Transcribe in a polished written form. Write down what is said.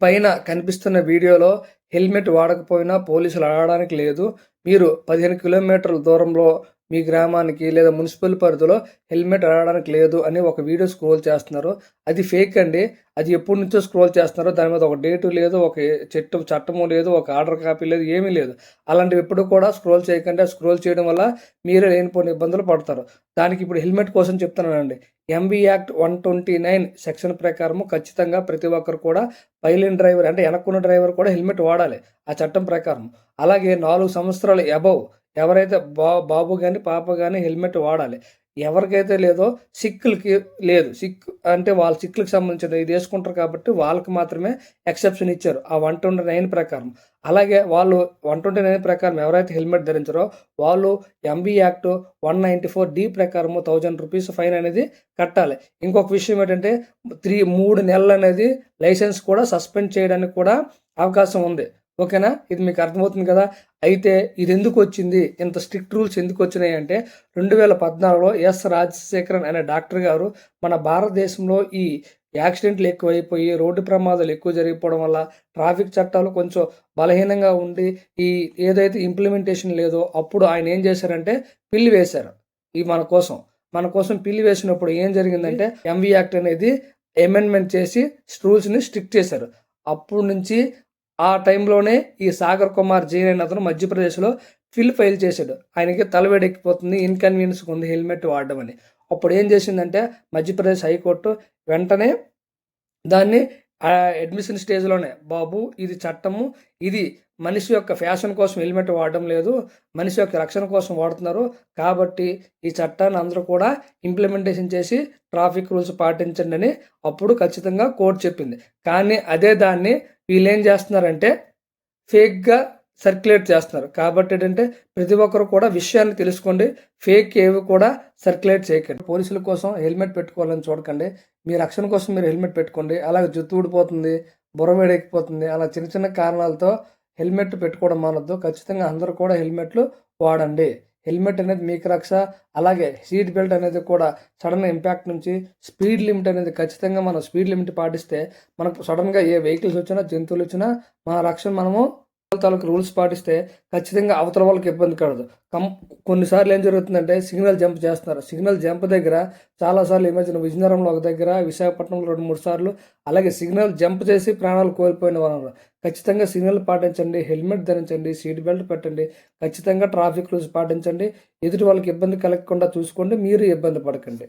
పైన కనిపిస్తున్న వీడియోలో హెల్మెట్ వాడకపోయినా పోలీసులు అడగడానికి లేదు. మీరు 15 కిలోమీటర్ల దూరంలో మీ గ్రామానికి లేదా మున్సిపల్ పరిధిలో హెల్మెట్ అడగడానికి లేదు అని ఒక వీడియో స్క్రోల్ చేస్తున్నారు. అది ఫేక్ అండి. అది ఎప్పటి నుంచో స్క్రోల్ చేస్తున్నారో దాని మీద ఒక డేటు లేదు, ఒక చట్టము లేదు, ఒక ఆర్డర్ కాపీ లేదు, ఏమీ లేదు. అలాంటివి ఎప్పుడు కూడా స్క్రోల్ చేయకండి. స్క్రోల్ చేయడం వల్ల మీరే లేనిపోని ఇబ్బందులు పడతారు. దానికి ఇప్పుడు హెల్మెట్ కోసం చెప్తున్నానండి. ఎంబీ యాక్ట్ 129 సెక్షన్ ప్రకారము ఖచ్చితంగా ప్రతి ఒక్కరు కూడా పైలట్ డ్రైవర్ అంటే వెనక్కున్న డ్రైవర్ కూడా హెల్మెట్ వాడాలి ఆ చట్టం ప్రకారం. అలాగే 4 సంవత్సరాలు అబోవ్ ఎవరైతే బాబు గాని, పాప గాని హెల్మెట్ వాడాలి. ఎవరికైతే లేదో సిక్కులకి లేదు. సిక్ అంటే వాళ్ళు సిక్కులకి సంబంధించిన ఇది వేసుకుంటారు కాబట్టి వాళ్ళకి మాత్రమే ఎక్సెప్షన్ ఇచ్చారు. ఆ 129 ప్రకారం. అలాగే వాళ్ళు 129 ప్రకారం ఎవరైతే హెల్మెట్ ధరించారో వాళ్ళు ఎంబీ యాక్ట్ 194 ప్రకారము ₹1000 ఫైన్ అనేది కట్టాలి. ఇంకొక విషయం ఏంటంటే 3 నెలలు అనేది లైసెన్స్ కూడా సస్పెండ్ చేయడానికి కూడా అవకాశం ఉంది. ఓకేనా? ఇది మీకు అర్థమవుతుంది కదా! అయితే ఇదెందుకొచ్చింది? ఇంత స్ట్రిక్ట్ రూల్స్ ఎందుకొచ్చినాయంటే 2014లో ఎస్. రాజశేఖరన్ అనే డాక్టర్ గారు మన భారతదేశంలో ఈ యాక్సిడెంట్లు ఎక్కువైపోయి, రోడ్డు ప్రమాదాలు ఎక్కువ జరిగిపోవడం వల్ల, ట్రాఫిక్ చట్టాలు కొంచెం బలహీనంగా ఉండి, ఈ ఏదైతే ఇంప్లిమెంటేషన్ లేదో అప్పుడు ఆయన ఏం చేశారంటే పిల్లి వేశారు. మన కోసం పిల్లి వేసినప్పుడు ఏం జరిగిందంటే ఎంవీ యాక్ట్ అనేది అమెండ్మెంట్ చేసి రూల్స్‌ని స్ట్రిక్ట్ చేశారు. అప్పుడు నుంచి ఆ టైంలోనే ఈ సాగర్ కుమార్ జైన్ అనే అతను మధ్యప్రదేశ్‌లో ఫైల్ చేశాడు. ఆయనకి తలవేడెక్కిపోతుంది, ఇన్‌కన్వీనియన్స్‌గా ఉంది హెల్మెట్ వాడడం అని. అప్పుడు ఏం చేసిందంటే మధ్యప్రదేశ్ హైకోర్టు వెంటనే దాన్ని అడ్మిషన్ స్టేజ్‌లోనే బాబు ఇది చట్టము, ఇది మనిషి యొక్క ఫ్యాషన్ కోసం హెల్మెట్ వాడడం లేదు. మనిషి యొక్క రక్షణ కోసం వాడుతున్నారు. కాబట్టి ఈ చట్టాన్ని అందరూ కూడా ఇంప్లిమెంటేషన్ చేసి ట్రాఫిక్ రూల్స్ పాటించండి అని అప్పుడు ఖచ్చితంగా కోర్టు చెప్పింది. కానీ అదే దాన్ని వీళ్ళేం చేస్తున్నారంటే ఫేక్‌గా సర్క్యులేట్ చేస్తున్నారు. కాబట్టి ఏంటంటే ప్రతి ఒక్కరు కూడా విషయాన్ని తెలుసుకోండి. ఫేక్ ఏవి కూడా సర్క్యులేట్ చేయకండి. పోలీసుల కోసం హెల్మెట్ పెట్టుకోవాలని చూడకండి. మీ రక్షణ కోసం మీరు హెల్మెట్ పెట్టుకోండి. అలాగే జుట్టు ఊడిపోతుంది, బుర్ర వేడెక్కిపోతుంది, అలా చిన్న చిన్న కారణాలతో హెల్మెట్ పెట్టుకోవడం మానొద్దు. ఖచ్చితంగా అందరూ కూడా హెల్మెట్లు వాడండి. హెల్మెట్ అనేది మీకు రక్ష. అలాగే సీట్ బెల్ట్ అనేది కూడా సడన్ ఇంపాక్ట్ నుంచి స్పీడ్ లిమిట్ అనేది ఖచ్చితంగా మనం స్పీడ్ లిమిట్ పాటిస్తే మనకు సడన్గా ఏ వెహికల్స్ వచ్చినా, జంతువులు వచ్చినా మన రక్షణ మనము తాలూకు రూల్స్ పాటిస్తే ఖచ్చితంగా అవతల వాళ్ళకి ఇబ్బంది కలదు. కొన్నిసార్లు ఏం జరుగుతుందంటే సిగ్నల్ జంప్ చేస్తున్నారు. సిగ్నల్ జంప్ దగ్గర చాలాసార్లు ఈ మధ్యన విజయనగరంలో ఒక దగ్గర, విశాఖపట్నంలో 2-3 సార్లు అలాగే సిగ్నల్ జంప్ చేసి ప్రాణాలు కోల్పోయిన వాళ్ళు. ఖచ్చితంగా సిగ్నల్ పాటించండి, హెల్మెట్ ధరించండి, సీట్ బెల్ట్ పెట్టండి, ఖచ్చితంగా ట్రాఫిక్ రూల్స్ పాటించండి. ఎదుటి వాళ్ళకి ఇబ్బంది కలగకుండా చూసుకోండి, మీరు ఇబ్బంది పడకండి.